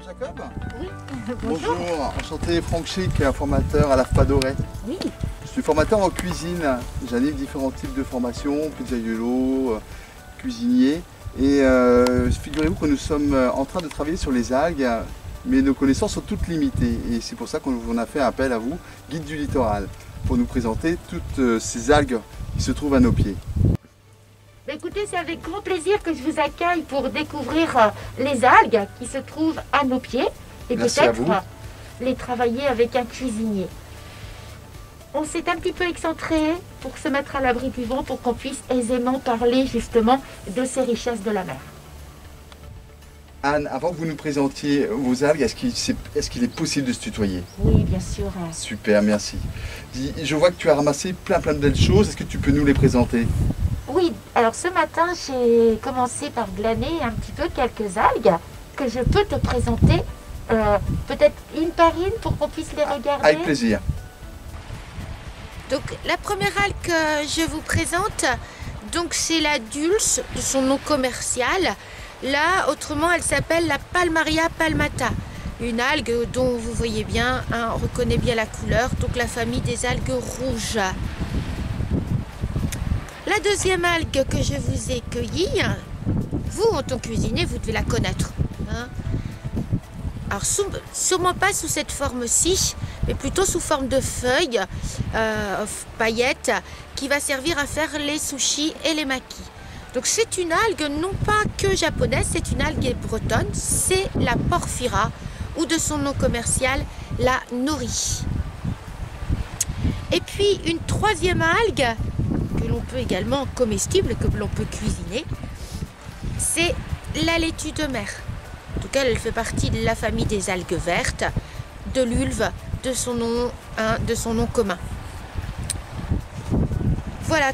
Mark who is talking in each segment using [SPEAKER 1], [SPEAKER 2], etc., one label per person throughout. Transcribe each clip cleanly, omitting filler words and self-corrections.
[SPEAKER 1] Jacob.
[SPEAKER 2] Oui, bonjour.
[SPEAKER 1] Bonjour, enchanté, Franck Chic, formateur à l'AFPA Doré.
[SPEAKER 2] Oui.
[SPEAKER 1] Je suis formateur en cuisine. J'anime différents types de formations, pizzaiolo, cuisinier. Et figurez-vous que nous sommes en train de travailler sur les algues, mais nos connaissances sont toutes limitées. Et c'est pour ça qu'on a fait appel à vous, guide du littoral, pour nous présenter toutes ces algues qui se trouvent à nos pieds.
[SPEAKER 2] Écoutez, c'est avec grand plaisir que je vous accueille pour découvrir les algues qui se trouvent à nos pieds et peut-être les travailler avec un cuisinier. On s'est un petit peu excentré pour se mettre à l'abri du vent pour qu'on puisse aisément parler justement de ces richesses de la mer.
[SPEAKER 1] Anne, avant que vous nous présentiez vos algues, est-ce qu'il est possible de se tutoyer?
[SPEAKER 2] Oui, bien sûr.
[SPEAKER 1] Super, merci. Je vois que tu as ramassé plein de belles choses. Est-ce que tu peux nous les présenter?
[SPEAKER 2] Oui, alors ce matin, j'ai commencé par glaner un petit peu quelques algues que je peux te présenter, peut-être une par une pour qu'on puisse les regarder.
[SPEAKER 1] Avec plaisir.
[SPEAKER 3] Donc la première algue que je vous présente, donc c'est la dulce de son nom commercial. Là, autrement, elle s'appelle la Palmaria palmata. Une algue dont vous voyez bien, on reconnaît bien la couleur, donc la famille des algues rouges. La deuxième algue que je vous ai cueillie, vous en tant que cuisinier, vous devez la connaître. Hein. Alors sûrement pas sous cette forme-ci, mais plutôt sous forme de feuilles, paillettes, qui va servir à faire les sushis et les makis. Donc c'est une algue non pas que japonaise, c'est une algue bretonne, c'est la porphyra, ou de son nom commercial, la nori. Et puis une troisième algue, que l'on peut également comestible, que l'on peut cuisiner, c'est la laitue de mer. En tout cas, elle fait partie de la famille des algues vertes, de l'ulve, de son nom commun. Voilà,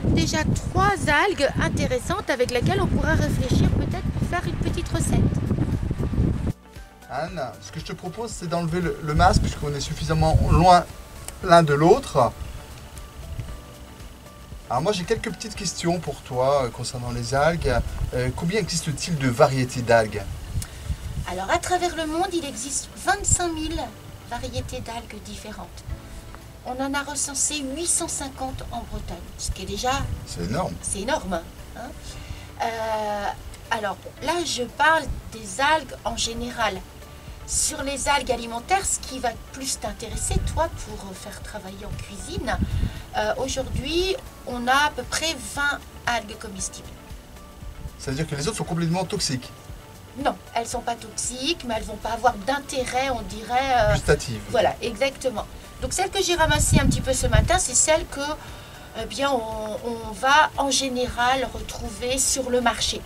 [SPEAKER 3] déjà trois algues intéressantes avec lesquelles on pourra réfléchir peut-être pour faire une petite recette.
[SPEAKER 1] Anne, ce que je te propose, c'est d'enlever le masque puisqu'on est suffisamment loin l'un de l'autre. Alors moi j'ai quelques petites questions pour toi concernant les algues. Combien existe-t-il de variétés d'algues?
[SPEAKER 3] Alors à travers le monde, il existe 25 000 variétés d'algues différentes. On en a recensé 850 en Bretagne, ce qui est déjà...
[SPEAKER 1] C'est énorme.
[SPEAKER 3] C'est énorme. Hein. Alors là, je parle des algues en général. Sur les algues alimentaires, ce qui va plus t'intéresser, toi, pour faire travailler en cuisine, aujourd'hui, on a à peu près 20 algues comestibles.
[SPEAKER 1] Ça veut dire que les autres sont complètement toxiques?
[SPEAKER 3] Non, elles ne sont pas toxiques, mais elles ne vont pas avoir d'intérêt, on dirait...
[SPEAKER 1] Gustative.
[SPEAKER 3] Voilà, exactement. Donc celle que j'ai ramassée un petit peu ce matin, c'est celle que bien, on va en général retrouver sur le marché.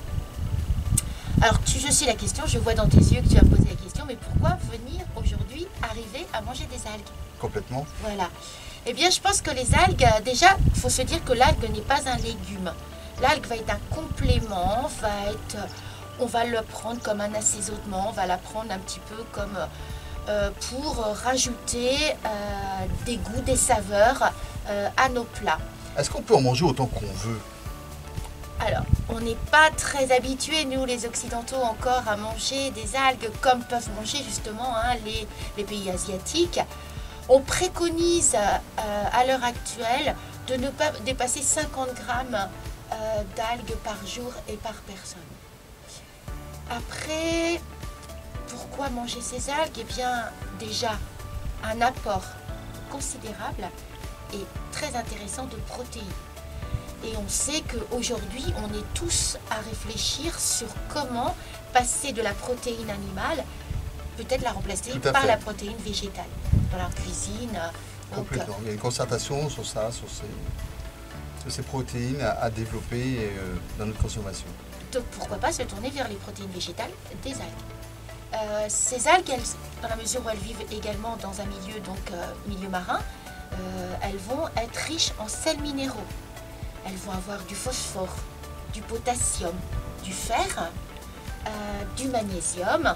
[SPEAKER 3] Alors je sais la question, je vois dans tes yeux que tu as posé la question, mais pourquoi venir aujourd'hui arriver à manger des algues?
[SPEAKER 1] Complètement.
[SPEAKER 3] Voilà. Eh bien je pense que les algues, déjà, il faut se dire que l'algue n'est pas un légume. L'algue va être un complément, on va le prendre comme un assaisonnement, on va la prendre un petit peu comme pour rajouter des goûts, des saveurs à nos plats.
[SPEAKER 1] Est-ce qu'on peut en manger autant qu'on veut?
[SPEAKER 3] Alors, on n'est pas très habitués, nous les Occidentaux, encore à manger des algues comme peuvent manger justement les pays asiatiques. On préconise à l'heure actuelle de ne pas dépasser 50 grammes d'algues par jour et par personne. Après, pourquoi manger ces algues? Eh bien, déjà, un apport considérable et très intéressant de protéines. Et on sait qu'aujourd'hui, on est tous à réfléchir sur comment passer de la protéine animale, peut-être la remplacer par la protéine végétale dans la cuisine.
[SPEAKER 1] Complètement. Il y a une concertation sur ça, sur ces protéines à développer dans notre consommation.
[SPEAKER 3] Donc pourquoi pas se tourner vers les protéines végétales des algues. Ces algues, dans la mesure où elles vivent également dans un milieu, milieu marin, elles vont être riches en sels minéraux. Elles vont avoir du phosphore, du potassium, du fer, du magnésium.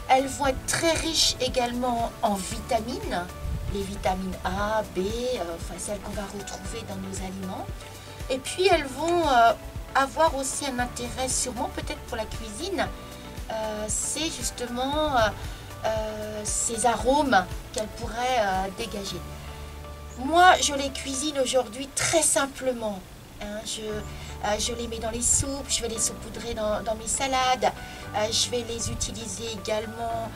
[SPEAKER 3] Elles vont être très riches également en vitamines, les vitamines A, B, celles qu'on va retrouver dans nos aliments. Et puis elles vont avoir aussi un intérêt, sûrement peut-être pour la cuisine, c'est justement ces arômes qu'elle pourrait dégager. Moi, je les cuisine aujourd'hui très simplement. Hein, je les mets dans les soupes, je vais les saupoudrer dans mes salades, je vais les utiliser également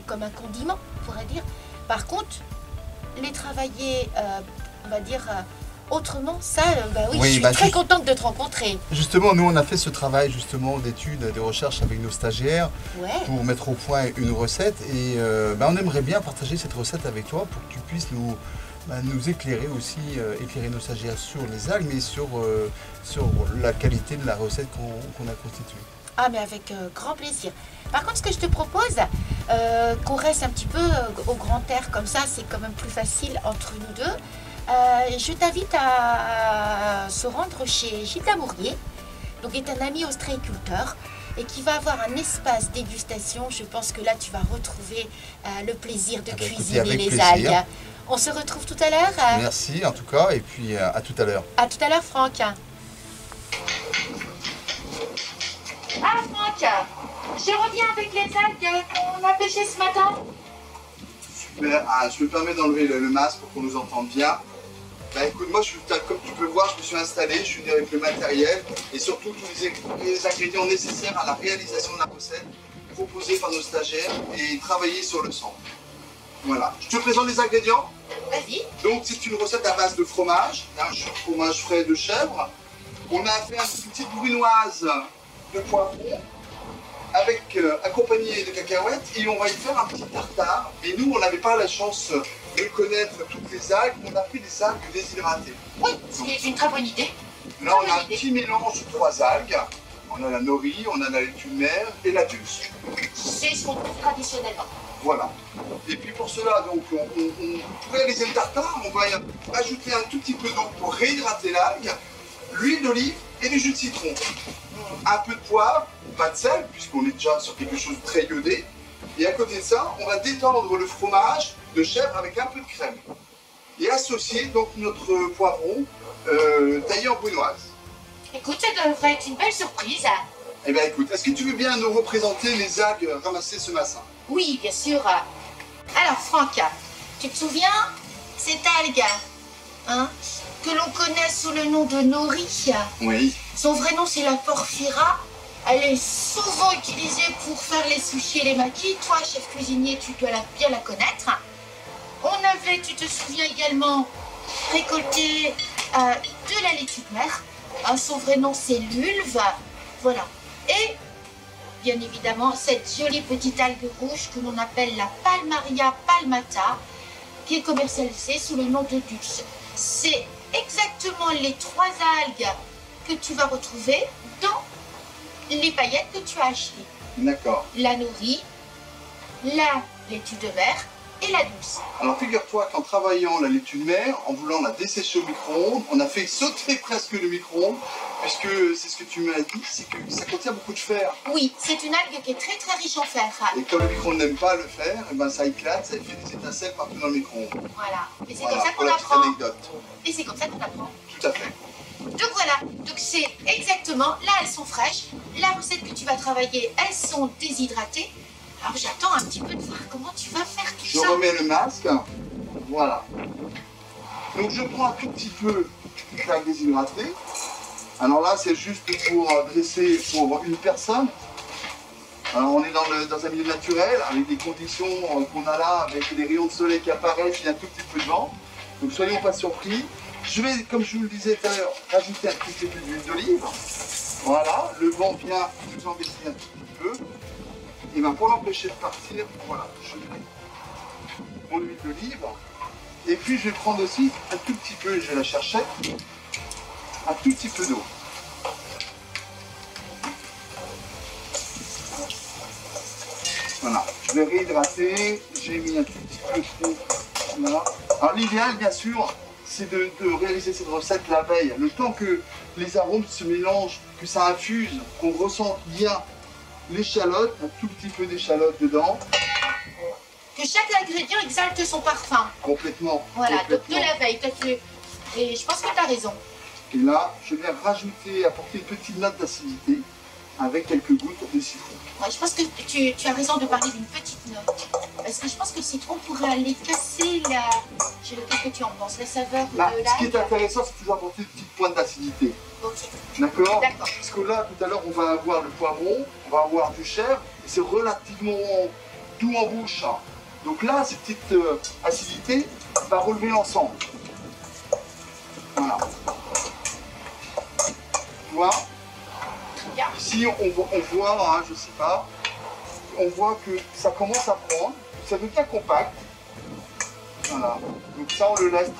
[SPEAKER 3] comme un condiment, on pourrait dire. Par contre, les travailler, on va dire, autrement, ça, oui, je suis très contente de te rencontrer.
[SPEAKER 1] Justement, nous, on a fait ce travail justement d'études, de recherche avec nos stagiaires pour mettre au point une recette. Et on aimerait bien partager cette recette avec toi pour que tu puisses nous éclairer aussi, éclairer nos stagiaires sur les algues, mais sur la qualité de la recette qu'on a constituée.
[SPEAKER 3] Ah, mais avec grand plaisir. Par contre, ce que je te propose, qu'on reste un petit peu au grand air comme ça, c'est quand même plus facile entre nous deux. Je t'invite à se rendre chez Gilles Damourier, donc qui est un ami ostréiculteur et qui va avoir un espace dégustation. Je pense que là, tu vas retrouver le plaisir de cuisiner les algues. On se retrouve tout à l'heure.
[SPEAKER 1] Merci en tout cas, et puis à tout à l'heure.
[SPEAKER 3] À tout à l'heure, Franck.
[SPEAKER 2] Ah, Franck, je reviens avec les algues qu'on a pêchées ce matin.
[SPEAKER 1] Super. Je me permets d'enlever le masque pour qu'on nous entende bien. Écoute, moi, comme tu peux le voir, je me suis installé, je suis venu avec le matériel et surtout tous les ingrédients nécessaires à la réalisation de la recette proposée par nos stagiaires et travaillée sur le sang. Voilà. Je te présente les ingrédients.
[SPEAKER 3] Vas-y.
[SPEAKER 1] Donc, c'est une recette à base de fromage, un fromage frais de chèvre. On a fait une petite brunoise de poivron avec accompagné de cacahuètes et on va y faire un petit tartare. Et nous, on n'avait pas la chance de connaître toutes les algues, on a pris des algues déshydratées.
[SPEAKER 3] Oui, c'est une très bonne idée.
[SPEAKER 1] Là, on a un petit mélange de 3 algues. On a la nori, on a la laitue de mer et la dulce.
[SPEAKER 3] C'est ce qu'on trouve traditionnellement.
[SPEAKER 1] Voilà. Et puis pour cela, donc, pour réaliser le tartare, on va ajouter un tout petit peu d'eau pour réhydrater l'algue, l'huile d'olive et du jus de citron. Un peu de poivre, pas de sel, puisqu'on est déjà sur quelque chose de très iodé. Et à côté de ça, on va détendre le fromage de chèvre avec un peu de crème. Et associer donc notre poivron taillé en brunoise.
[SPEAKER 3] Écoute, ça devrait être une belle surprise.
[SPEAKER 1] Eh bien écoute, est-ce que tu veux bien nous représenter les algues ramassées ce matin?
[SPEAKER 3] Oui, bien sûr. Alors Franck, tu te souviens, cette algue que l'on connaît sous le nom de nori.
[SPEAKER 1] Oui.
[SPEAKER 3] Son vrai nom, c'est la porphyra. Elle est souvent utilisée pour faire les sushis et les makis. Toi, chef cuisinier, tu dois bien la connaître. On avait, tu te souviens également, récolté de la laitue de mer. Son vrai nom, c'est l'ulve. Voilà. Et, bien évidemment, cette jolie petite algue rouge que l'on appelle la Palmaria palmata, qui est commercialisée sous le nom de dulce. C'est exactement les 3 algues que tu vas retrouver dans les paillettes que tu as achetées.
[SPEAKER 1] D'accord.
[SPEAKER 3] La nori, la laitue de mer et la dulce.
[SPEAKER 1] Alors figure-toi qu'en travaillant la laitue de mer, en voulant la dessécher au micro-ondes, on a fait sauter presque le micro-ondes, puisque c'est ce que tu m'as dit, c'est que ça contient beaucoup de fer.
[SPEAKER 3] Oui, c'est une algue qui est très très riche en fer.
[SPEAKER 1] Et comme le micro-ondes n'aime pas le fer, et ben ça éclate, ça fait des étincelles partout dans le micro-ondes.
[SPEAKER 3] Voilà. Et c'est
[SPEAKER 1] voilà,
[SPEAKER 3] comme ça qu'on apprend. Et c'est comme ça qu'on apprend.
[SPEAKER 1] Tout à fait.
[SPEAKER 3] Donc voilà, donc c'est exactement, là elles sont fraîches, la recette que tu vas travailler, elles sont déshydratées. Alors j'attends un petit peu de voir comment tu vas faire tout ça.
[SPEAKER 1] Je remets le masque, voilà. Donc je prends un tout petit peu de la déshydratée. Alors là c'est juste pour dresser pour une personne. Alors on est dans un milieu naturel, avec des conditions qu'on a là, avec des rayons de soleil qui apparaissent, il y a un tout petit peu de vent. Donc soyons pas surpris. Je vais, comme je vous le disais tout à l'heure, rajouter un petit peu d'huile d'olive. Voilà, le vent vient nous embêter un tout petit peu. Et bien pour l'empêcher de partir, voilà, je mets mon huile d'olive. Et puis je vais prendre aussi un tout petit peu, je la cherchais, un tout petit peu d'eau. Voilà, je vais réhydrater, j'ai mis un tout petit peu trop là. Alors l'idéal bien sûr, c'est de réaliser cette recette la veille, le temps que les arômes se mélangent, que ça infuse, qu'on ressente bien l'échalote, un tout petit peu d'échalote dedans.
[SPEAKER 3] Que chaque ingrédient exalte son parfum.
[SPEAKER 1] Complètement.
[SPEAKER 3] Voilà,
[SPEAKER 1] complètement.
[SPEAKER 3] donc de la veille, et je pense que tu as raison.
[SPEAKER 1] Et là, je viens rajouter, apporter une petite note d'acidité. avec quelques gouttes de citron.
[SPEAKER 3] Ouais, je pense que tu as raison de parler d'une petite note. Parce que je pense que le citron pourrait aller casser la... Qu'est-ce que tu en penses? La saveur de l'ail.
[SPEAKER 1] Ce qui est intéressant, c'est toujours apporter une petite pointe d'acidité.
[SPEAKER 3] Ok.
[SPEAKER 1] D'accord?
[SPEAKER 3] D'accord.
[SPEAKER 1] Parce que là, tout à l'heure, on va avoir le poivron, on va avoir du chèvre, et c'est relativement doux en bouche. Donc là, cette petite acidité va relever l'ensemble. Voilà. Tu vois?
[SPEAKER 3] Bien.
[SPEAKER 1] Ici, on voit, hein, je sais pas, on voit que ça commence à prendre, ça devient compact. Voilà. Donc ça, on le laisse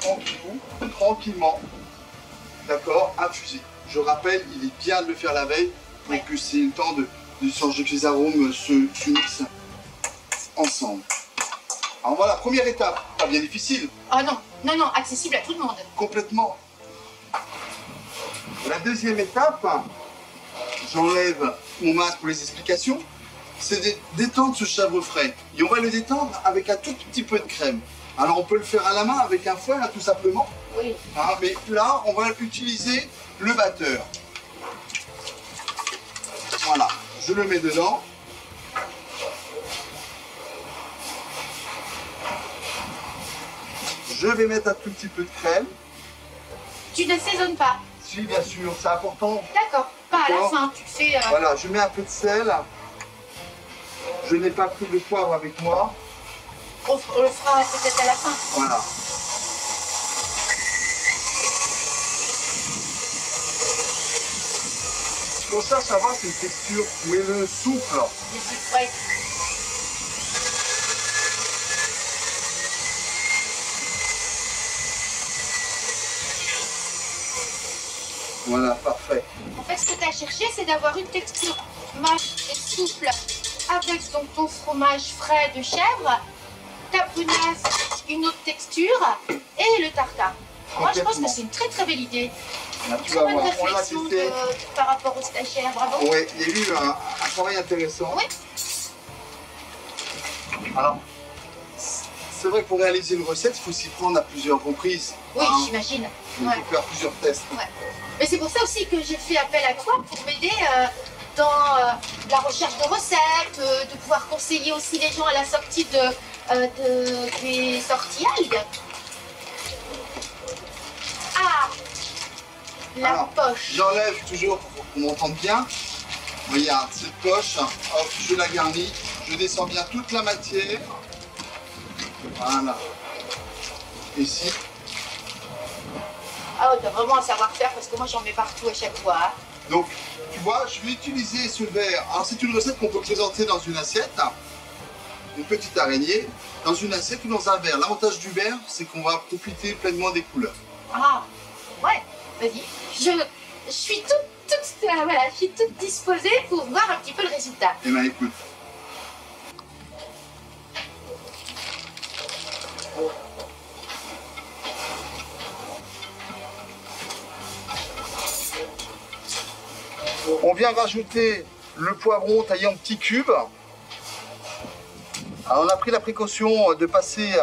[SPEAKER 1] tranquillement. D'accord, infusé. Je rappelle, il est bien de le faire la veille pour que c'est le temps de changer, que les arômes se mixent ensemble. Alors voilà, première étape, pas bien difficile.
[SPEAKER 3] Oh non, non, non, accessible à tout le monde.
[SPEAKER 1] Complètement. La deuxième étape, j'enlève mon masque pour les explications, c'est de détendre ce chèvre frais. Et on va le détendre avec un tout petit peu de crème. Alors on peut le faire à la main avec un fouet, tout simplement.
[SPEAKER 3] Oui.
[SPEAKER 1] Hein, mais là, on va utiliser le batteur. Voilà, je le mets dedans. Je vais mettre un tout petit peu de crème.
[SPEAKER 3] Tu ne saisonnes pas?
[SPEAKER 1] Si, bien sûr, c'est important.
[SPEAKER 3] D'accord, pas à la fin, tu fais...
[SPEAKER 1] Voilà, je mets un peu de sel. Je n'ai pas pris de poivre avec moi.
[SPEAKER 3] On le fera peut-être à la fin.
[SPEAKER 1] Voilà. Pour ça, ça va, c'est une texture moelleuse, souple.
[SPEAKER 3] Ouais.
[SPEAKER 1] Voilà, parfait.
[SPEAKER 3] En fait, ce que tu as cherché, c'est d'avoir une texture mâche et souple avec donc ton fromage frais de chèvre, ta punaise, une autre texture et le tartare. Moi, je pense que c'est une très très belle idée.
[SPEAKER 1] Là,
[SPEAKER 3] Une très bonne réflexion par rapport au stagiaire, bravo.
[SPEAKER 1] Oui, il y a eu un travail intéressant.
[SPEAKER 3] Oui.
[SPEAKER 1] Alors, c'est vrai que pour réaliser une recette, il faut s'y prendre à plusieurs reprises.
[SPEAKER 3] Oui, j'imagine.
[SPEAKER 1] Il faut faire plusieurs tests.
[SPEAKER 3] Ouais. Mais c'est pour ça aussi que j'ai fait appel à toi pour m'aider dans la recherche de recettes, de pouvoir conseiller aussi les gens à la sortie des sorties algues. Ah, la poche.
[SPEAKER 1] J'enlève toujours pour qu'on m'entende bien. Regarde, cette poche, hop, je la garnis, je descends bien toute la matière. Voilà. Ici.
[SPEAKER 3] Ah ouais, t'as vraiment un savoir-faire parce que moi j'en mets partout à chaque fois. Hein.
[SPEAKER 1] Donc, tu vois, je vais utiliser ce verre. Alors, c'est une recette qu'on peut présenter dans une assiette. Une petite araignée, dans une assiette ou dans un verre. L'avantage du verre, c'est qu'on va profiter pleinement des couleurs.
[SPEAKER 3] Ah, ouais, vas-y. Je suis voilà, je suis toute disposée pour voir un petit peu le résultat.
[SPEAKER 1] Eh bien, écoute. On vient rajouter le poivron taillé en petits cubes. Alors, on a pris la précaution de passer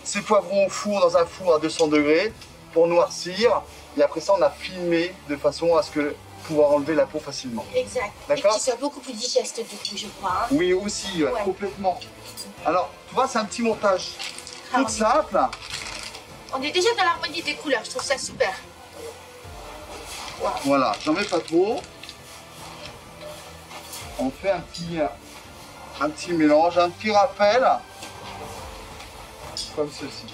[SPEAKER 1] ces poivrons au four, dans un four à 200 degrés pour noircir. Et après ça, on a filmé de façon à ce que pouvoir enlever la peau facilement.
[SPEAKER 3] Exact.
[SPEAKER 1] D'accord.
[SPEAKER 3] Et qu'il soit beaucoup plus digeste du coup, je crois. Hein.
[SPEAKER 1] Oui, aussi, ouais. Complètement. Alors, tu vois, c'est un petit montage tout simple.
[SPEAKER 3] On est déjà dans l'harmonie des couleurs, je trouve ça super. Wow.
[SPEAKER 1] Voilà, j'en mets pas trop. On fait un petit mélange, un petit rappel, comme ceci.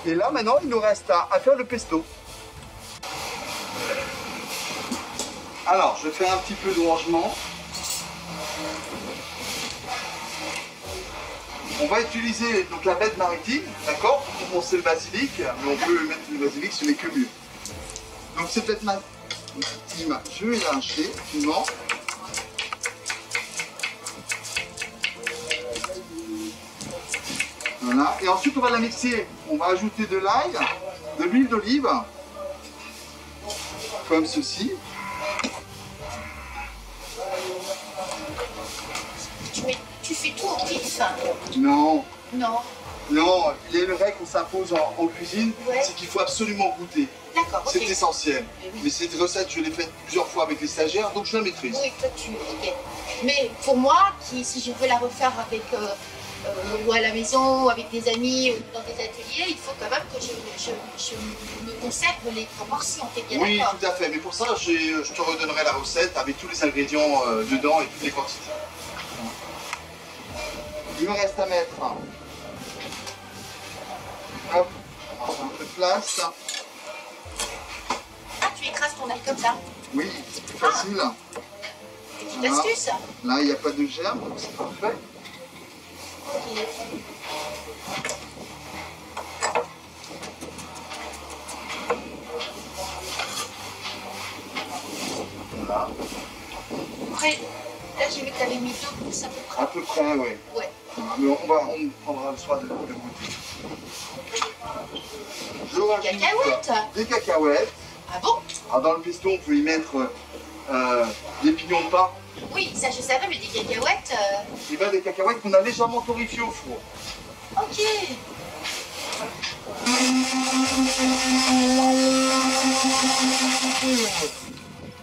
[SPEAKER 1] Et là, maintenant, il nous reste à faire le pesto. Alors, je fais un petit peu de rangement. On va utiliser donc la bête maritime, d'accord, pour compenser le basilic, mais on peut mettre le basilic, ce n'est que mieux. Donc cette bête maritime, je vais la hacher finement. Voilà, et ensuite on va la mixer. On va ajouter de l'ail, de l'huile d'olive, comme ceci.
[SPEAKER 3] Tu fais tout au pif.
[SPEAKER 1] Non.
[SPEAKER 3] Non.
[SPEAKER 1] Non, il y a une règle qu'on s'impose en cuisine, c'est qu'il faut absolument goûter.
[SPEAKER 3] D'accord. d'accord.
[SPEAKER 1] C'est essentiel.
[SPEAKER 3] Oui.
[SPEAKER 1] Mais cette recette, je l'ai faite plusieurs fois avec les stagiaires, donc je la maîtrise.
[SPEAKER 3] Oui, toi tu... ok. Mais pour moi, si je veux la refaire avec... ou à la maison, ou avec des amis, ou dans des ateliers, il faut quand même que je me conserve les proportions. T'es bien
[SPEAKER 1] Oui,
[SPEAKER 3] d'accord?
[SPEAKER 1] tout à fait. Mais pour ça, je te redonnerai la recette avec tous les ingrédients dedans et toutes les quantités. Il me reste à mettre hop, un peu de place.
[SPEAKER 3] Ah, tu écrases ton ail comme ça?
[SPEAKER 1] Oui, c'est plus facile.
[SPEAKER 3] Petite
[SPEAKER 1] Voilà.
[SPEAKER 3] astuce.
[SPEAKER 1] Là, il n'y a pas de germe, donc c'est parfait.
[SPEAKER 3] Ok.
[SPEAKER 1] Voilà.
[SPEAKER 3] Après, là j'ai vu que tu avais mis 2 pouces à peu près.
[SPEAKER 1] À peu près, oui.
[SPEAKER 3] Ouais.
[SPEAKER 1] Voilà, mais on prendra le soin de goûter. Je rajoute
[SPEAKER 3] Cacahuètes.
[SPEAKER 1] des cacahuètes.
[SPEAKER 3] Ah bon?
[SPEAKER 1] Alors dans le pesto, on peut y mettre des pignons de pain.
[SPEAKER 3] Oui, ça je savais, mais des cacahuètes...
[SPEAKER 1] Et bien des cacahuètes qu'on a légèrement torréfiées au four.
[SPEAKER 3] Ok.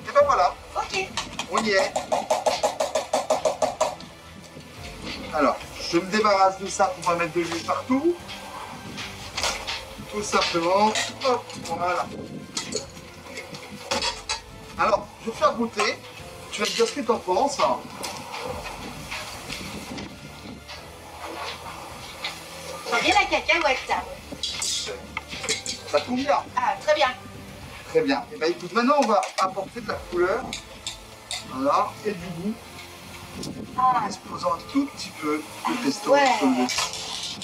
[SPEAKER 1] Et ben voilà,
[SPEAKER 3] Ok.
[SPEAKER 1] on y est. Alors, je me débarrasse de ça pour pas mettre de l'huile partout. Tout simplement. Hop, voilà. Alors, je vais faire goûter. Tu vas me dire ce que tu en penses.
[SPEAKER 3] J'aime bien la cacahuète.
[SPEAKER 1] Ça te convient?
[SPEAKER 3] Ah, très bien.
[SPEAKER 1] Très bien. Et bien écoute, maintenant on va apporter de la couleur. Voilà, et du goût.
[SPEAKER 3] Ah,
[SPEAKER 1] En exposant un tout petit peu le pesto
[SPEAKER 3] ouais.
[SPEAKER 1] sur le dessus.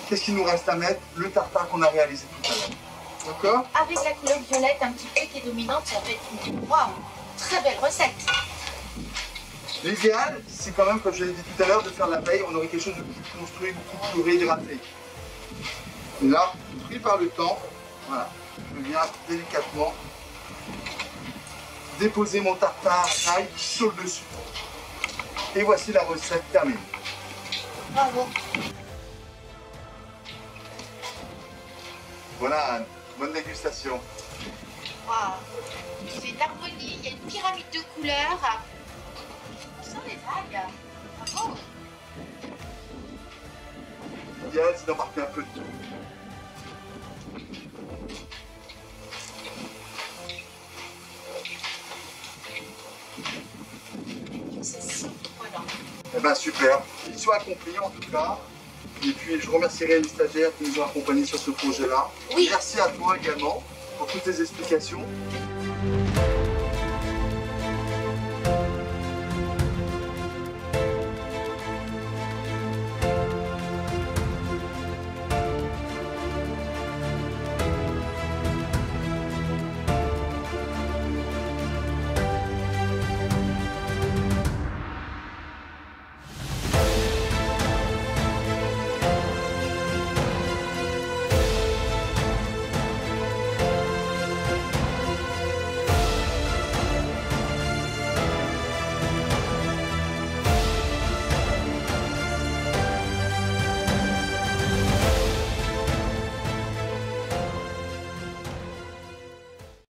[SPEAKER 1] Qu'est-ce qu'il nous reste à mettre? Le tartare qu'on a réalisé tout à l'heure. D'accord?
[SPEAKER 3] avec la couleur violette un petit peu qui est dominante, ça va être une... Waouh, très belle recette.
[SPEAKER 1] L'idéal, c'est quand même, comme je l'ai dit tout à l'heure, de faire la veille, on aurait quelque chose de plus construit, beaucoup plus réhydraté. Et là, pris par le temps, voilà, je viens délicatement déposer mon tartare ail sur le dessus. Et voici la recette terminée.
[SPEAKER 3] Bravo.
[SPEAKER 1] Voilà, Anne. Bonne dégustation.
[SPEAKER 3] Waouh. Il fait d'harmonie, il y a une pyramide de couleurs. Tu sens les algues? Bravo.
[SPEAKER 1] L'idéal, c'est d'embarquer un peu de tout.
[SPEAKER 3] C'est surprenant.
[SPEAKER 1] Eh ben super, mission accomplie en tout cas. Et puis je remercierai les stagiaires qui nous ont accompagnés sur ce projet-là.
[SPEAKER 3] Oui.
[SPEAKER 1] Merci à toi également pour toutes tes explications.